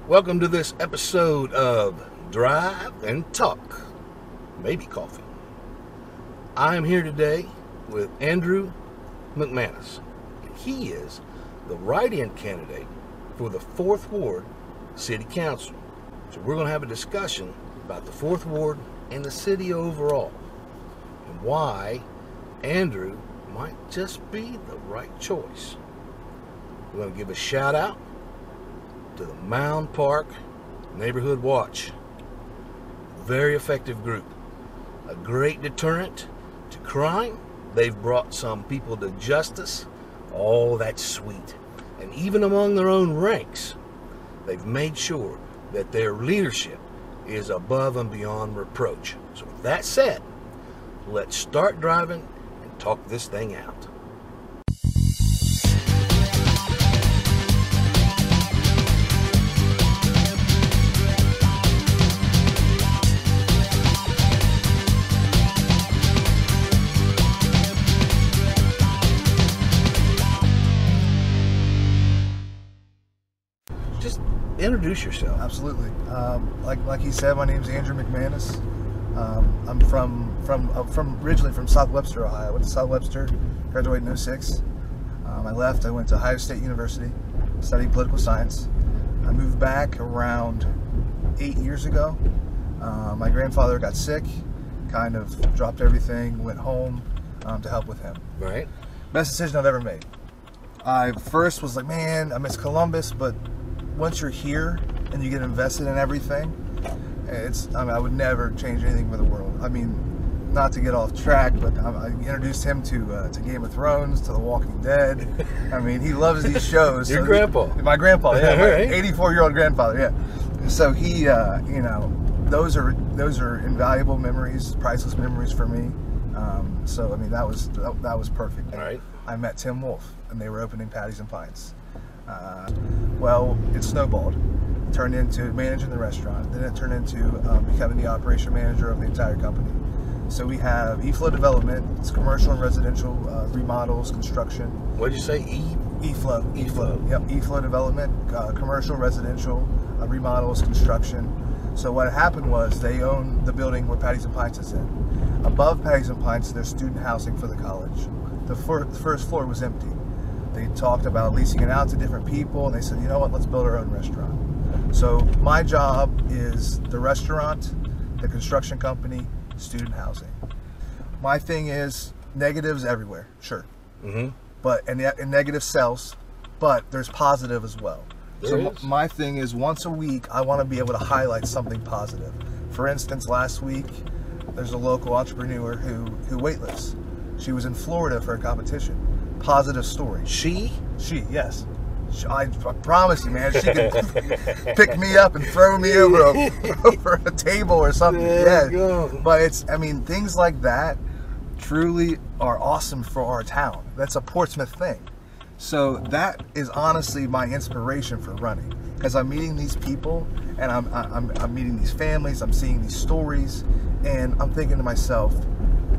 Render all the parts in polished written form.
Welcome to this episode of Drive and Talk, maybe coffee. I am here today with Andrew McManus. He is the write-in candidate for the 4th Ward City Council. So we're going to have a discussion about the 4th Ward and the city overall, and why Andrew might just be the right choice. We're going to give a shout out to the Mound Park Neighborhood Watch. Very effective group. A great deterrent to crime. They've brought some people to justice. Oh, that's sweet. And even among their own ranks, they've made sure that their leadership is above and beyond reproach. So with that said, let's start driving and talk this thing out. Introduce yourself. Absolutely. Like he said, my name's Andrew McManus. I'm originally from South Webster, Ohio. I went to South Webster, graduated in 06. I left. I went to Ohio State University, studied political science. I moved back around 8 years ago. My grandfather got sick, kind of dropped everything, went home to help with him. Right. Best decision I've ever made. I first was like, man, I miss Columbus, but once you're here and you get invested in everything, I would never change anything for the world. I mean, not to get off track, but I introduced him to Game of Thrones, to The Walking Dead. I mean, he loves these shows. Your grandpa. My grandpa, yeah, my Right. 84-year-old grandfather, yeah. So he, those are invaluable memories, priceless memories for me. So I mean, that was perfect. Right. I met Tim Wolf, and they were opening Patties and Pints. Well, it snowballed. It turned into managing the restaurant. Then it turned into becoming the operation manager of the entire company. So we have eFlow Development. It's commercial and residential remodels, construction. What did you say? eFlow. eFlow. Yep, eFlow Development, commercial, residential, remodels, construction. So what happened was they own the building where Patties and Pints is in. Above Patties and Pints, there's student housing for the college. The first floor was empty. They talked about leasing it out to different people, and they said, you know what, let's build our own restaurant. So my job is the restaurant, the construction company, student housing. My thing is negatives everywhere, sure. Mm-hmm. But and negative sells, but there's positive as well. There is. My thing is once a week, I want to be able to highlight something positive. For instance, last week, there's a local entrepreneur who weightlifts. She was in Florida for a competition. Positive story. She, yes. I promise you, man, she can pick me up and throw me over a table or something. There you go. But things like that truly are awesome for our town. That's a Portsmouth thing. So that is honestly my inspiration for running, because I'm meeting these people and I'm meeting these families. I'm seeing these stories, and I'm thinking to myself,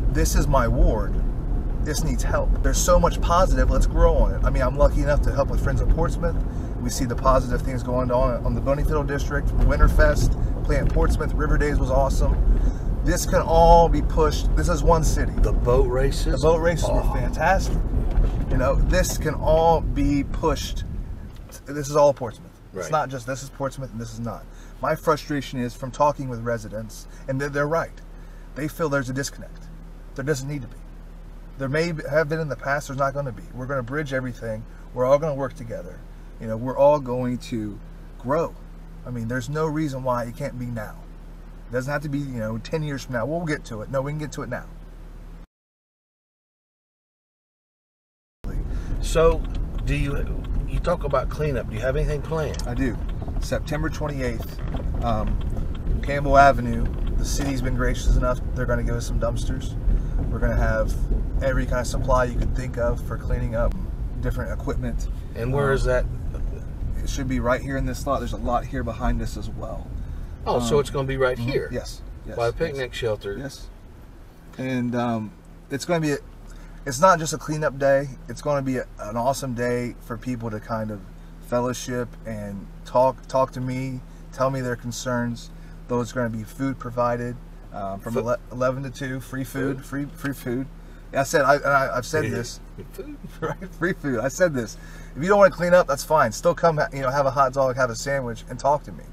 this is my ward. This needs help. There's so much positive. Let's grow on it. I mean, I'm lucky enough to help with Friends of Portsmouth. We see the positive things going on the Boneyfield District, Winterfest, playing Portsmouth, River Days was awesome. This can all be pushed. This is one city. the boat races. The boat races were fantastic. You know, this can all be pushed. This is all Portsmouth. Right. It's not just this is Portsmouth and this is not. My frustration is from talking with residents, and they're right. They feel there's a disconnect. There doesn't need to be. There may have been in the past, there's not going to be. We're going to bridge everything. We're all going to work together. You know, we're all going to grow. I mean, there's no reason why it can't be now. It doesn't have to be, 10 years from now. We'll get to it. No, we can get to it now. So, you talk about cleanup. Do you have anything planned? I do. September 28th, Campbell Avenue, the city's been gracious enough. They're going to give us some dumpsters. We're going to have every kind of supply you could think of for cleaning up, different equipment. And where is that? It should be right here in this lot. There's a lot here behind us as well. Oh, so it's going to be right here? Yes. By a picnic shelter. Yes. And it's going to be, it's not just a cleanup day. It's going to be an awesome day for people to kind of fellowship and talk to me, tell me their concerns. There's going to be food provided from 11 to 2, free food, free food. I said, I've said this, right? Free food. I said this. If you don't want to clean up, that's fine. Still come, have a hot dog, have a sandwich, and talk to me.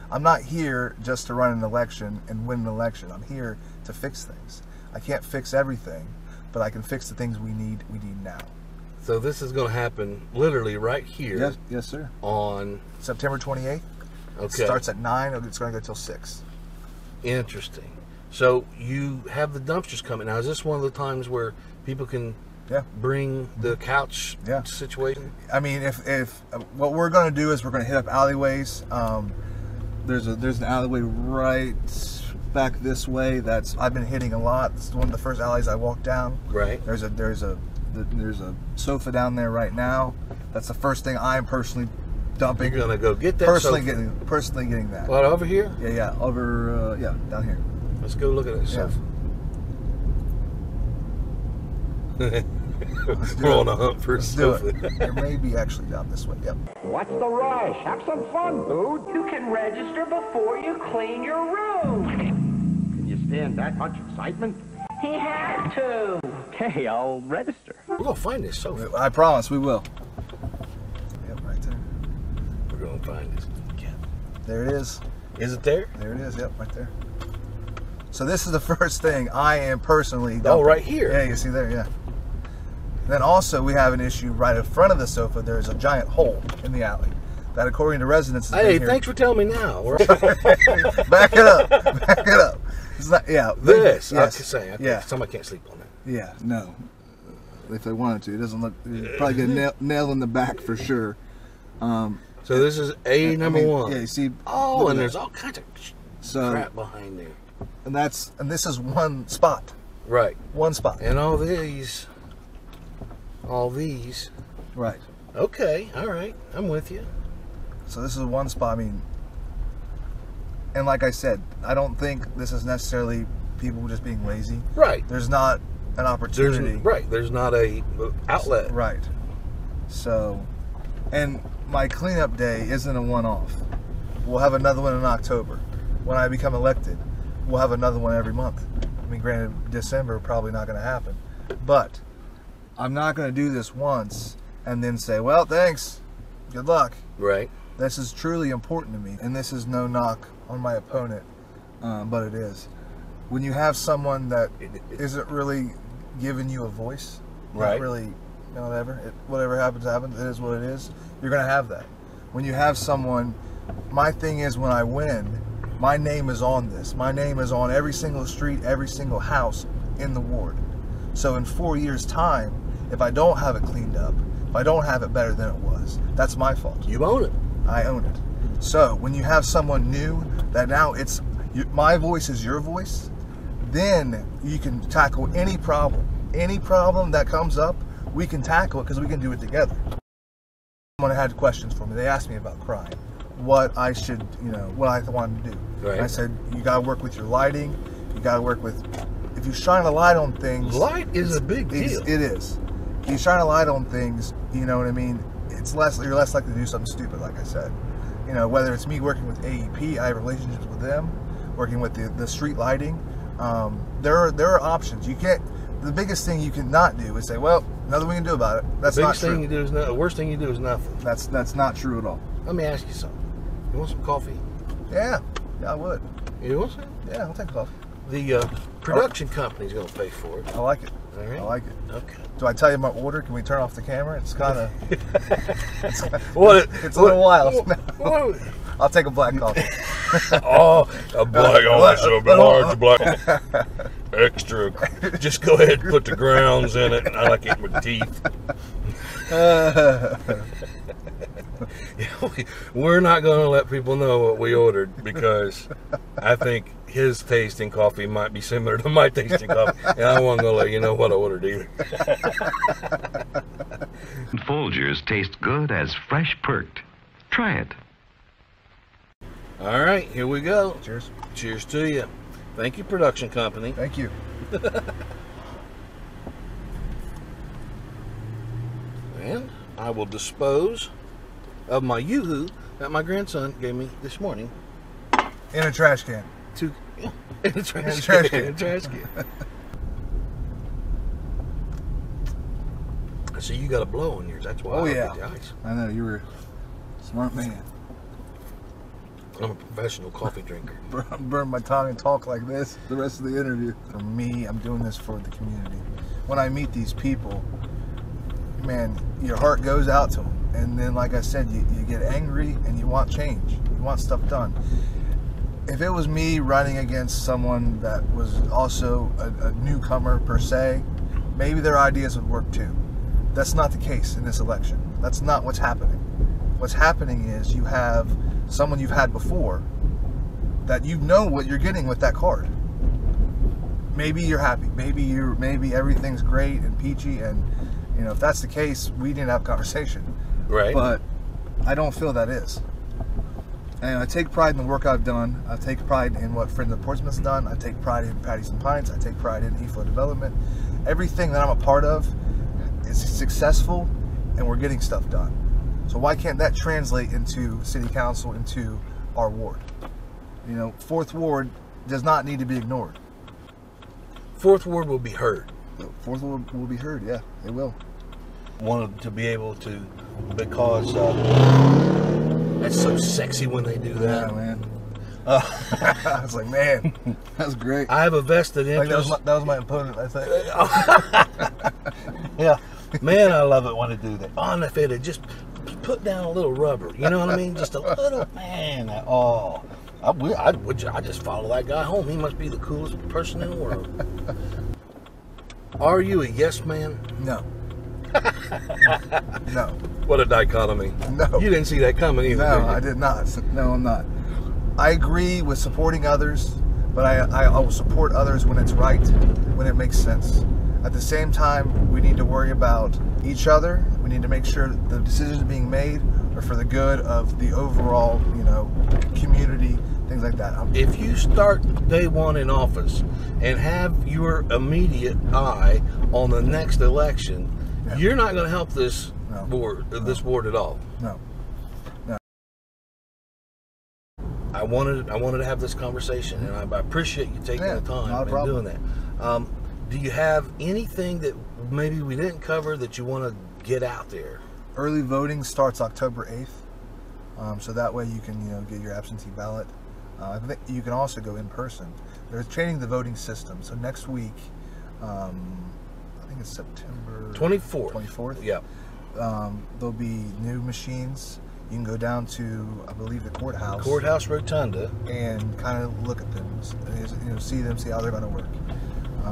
I'm not here just to run an election and win an election. I'm here to fix things. I can't fix everything, but I can fix the things we need now. So this is going to happen literally right here. Yes, sir. On September 28th. Okay. It starts at 9. It's going to go till 6. Interesting. So you have the dumpsters coming. Now, is this one of the times where people can bring the couch situation? I mean, if what we're going to do is we're going to hit up alleyways. There's an alleyway right back this way that's I've been hitting a lot. It's one of the first alleys I walked down. Right. There's a sofa down there right now. That's the first thing I'm personally dumping. You're gonna go get that personally sofa. Personally getting that. What, over here? Yeah, over down here. Let's go look at that sofa. We're on a hunt for a sofa. It may be actually down this way. Yep. What's the rush? Have some fun, dude. You can register before you clean your room. Can you stand that much excitement? He had to. Okay, I'll register. We're gonna find this sofa. I promise we will. Yep, right there. We're gonna find this. There it is. Is it there? There it is. Yep, right there. So this is the first thing I am personally dumping. Oh, right here. Yeah, you see there, yeah. Then also we have an issue right in front of the sofa. There's a giant hole in the alley that, according to residents, has Hey, been thanks for telling me now. Back it up. Back it up. It's not, This. Yes. I was saying. Yeah. Somebody can't sleep on that. Yeah, no. If they wanted to. It doesn't look, probably get a nail in the back for sure. So this is number one. Yeah, you see. Oh, and there's all kinds of crap So, behind there. and this is one spot. Right. One spot. And all these. Right. Okay, all right. I'm with you. So this is one spot. I mean, and like I said, I don't think this is necessarily people just being lazy. Right. There's not an opportunity. There's not a outlet. Right. So, and my cleanup day isn't a one-off. We'll have another one in October. When I become elected, we'll have another one every month. I mean, granted, December probably not going to happen, but I'm not going to do this once and then say, well, thanks, good luck. Right. This is truly important to me, and this is no knock on my opponent, but it is. When you have someone that isn't really giving you a voice, right? Not really, whatever happens, happens. It is what it is. You're gonna have that. When you have someone, my thing is, when I win, my name is on this. My name is on every single street, every single house in the ward. So in 4 years' time, if I don't have it cleaned up, if I don't have it better than it was, that's my fault. You own it. I own it. So when you have someone new that now it's my voice is your voice, then you can tackle any problem. Any problem that comes up, we can tackle it because we can do it together. Someone had questions for me. They asked me about crime, what I should, what I wanted to do. Right. And I said, you got to work with your lighting. You got to work with, if you shine a light on things. Light is a big deal. It is. If you shine a light on things, you know what I mean? You're less likely to do something stupid, like I said. Whether it's me working with AEP, I have relationships with them, working with the street lighting. There are options. You can't. The biggest thing you can not do is say, well, nothing we can do about it. That's not true. The worst thing you do is nothing. That's not true at all. Let me ask you something. You want some coffee? Yeah, I would. You want some? Yeah, I'll take coffee. The production company's going to pay for it. I like it. All right. I like it. Okay. Do I tell you my order? Can we turn off the camera? It's kind of. it's a little wild. I'll take a black coffee. Oh, a black, also a large black. Extra. Just go ahead and put the grounds in it. I like it with teeth. We're not going to let people know what we ordered because I think his taste in coffee might be similar to my taste in coffee, and I wasn't going to let you know what I ordered either. Folgers taste good as fresh perked. Try it. All right, here we go. Cheers. Cheers to you. Thank you, production company. Thank you. And I will dispose of my Yoo-hoo that my grandson gave me this morning. In a trash can. In a trash can. So you got a blow on yours. That's why. Oh I yeah. get the ice. I know, you were a smart man. I'm a professional coffee drinker. Burn my tongue and talk like this the rest of the interview. For me, I'm doing this for the community. When I meet these people, man, your heart goes out to them. And then, like I said, you get angry and you want change. You want stuff done. If it was me running against someone that was also a newcomer per se, maybe their ideas would work too. That's not the case in this election. That's not what's happening. What's happening is you have someone you've had before that you know what you're getting with that card. Maybe you're happy. Maybe everything's great and peachy, and you know, if that's the case, we need to have a conversation. Right. But I don't feel that is. And I take pride in the work I've done. I take pride in what Friends of Portsmouth's done. I take pride in Patties and Pints. I take pride in eFlow Development. Everything that I'm a part of is successful, and we're getting stuff done. So why can't that translate into City Council, into our ward? You know, 4th Ward does not need to be ignored. 4th Ward will be heard. 4th Ward will be heard, yeah, it will. Wanted to be able to, because that's so sexy when they do that. Yeah, man. I was like, man, that's great. I have a vested Like interest. that was my opponent, I think. Yeah, man, I love it when they do that. On if it had just put down a little rubber, you know what I mean? Just a little, man. I just follow that guy home. He must be the coolest person in the world. Are you a yes man? No. No. What a dichotomy. No. You didn't see that coming either, No, did you? I did not. No, I'm not. I agree with supporting others, but I will support others when it's right, when it makes sense. At the same time, we need to worry about each other. We need to make sure that the decisions being made are for the good of the overall, you know, community, things like that. If you start day one in office and have your immediate eye on the next election, Yeah. you're not going to help this No. this ward at all. No. I wanted to have this conversation, and I appreciate you taking Yeah, the time not a and problem. doing that. Do you have anything that maybe we didn't cover that you want to get out there? Early voting starts October 8th, so that way you can, you know, get your absentee ballot. I think you can also go in person. They're changing the voting system, so next week, I think it's September 24th. 24th. Yeah. There'll be new machines. You can go down to, I believe, the courthouse. Courthouse Rotunda. And kind of look at them, you know, see them, see how they're going to work.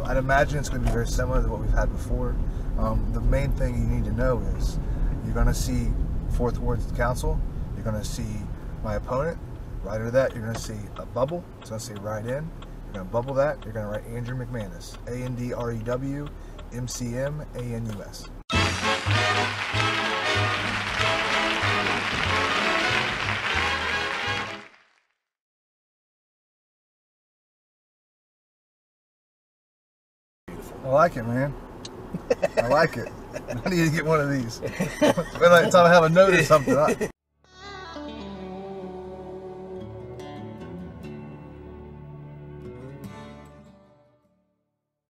I'd imagine it's going to be very similar to what we've had before. The main thing you need to know is you're going to see 4th Ward Council. You're going to see my opponent. Right under that, you're going to see a bubble. It's going to say write in. You're going to bubble that. You're going to write Andrew McManus. ANDREW MCMANUS. I like it, man. I like it. I need to get one of these. When I have a note or something.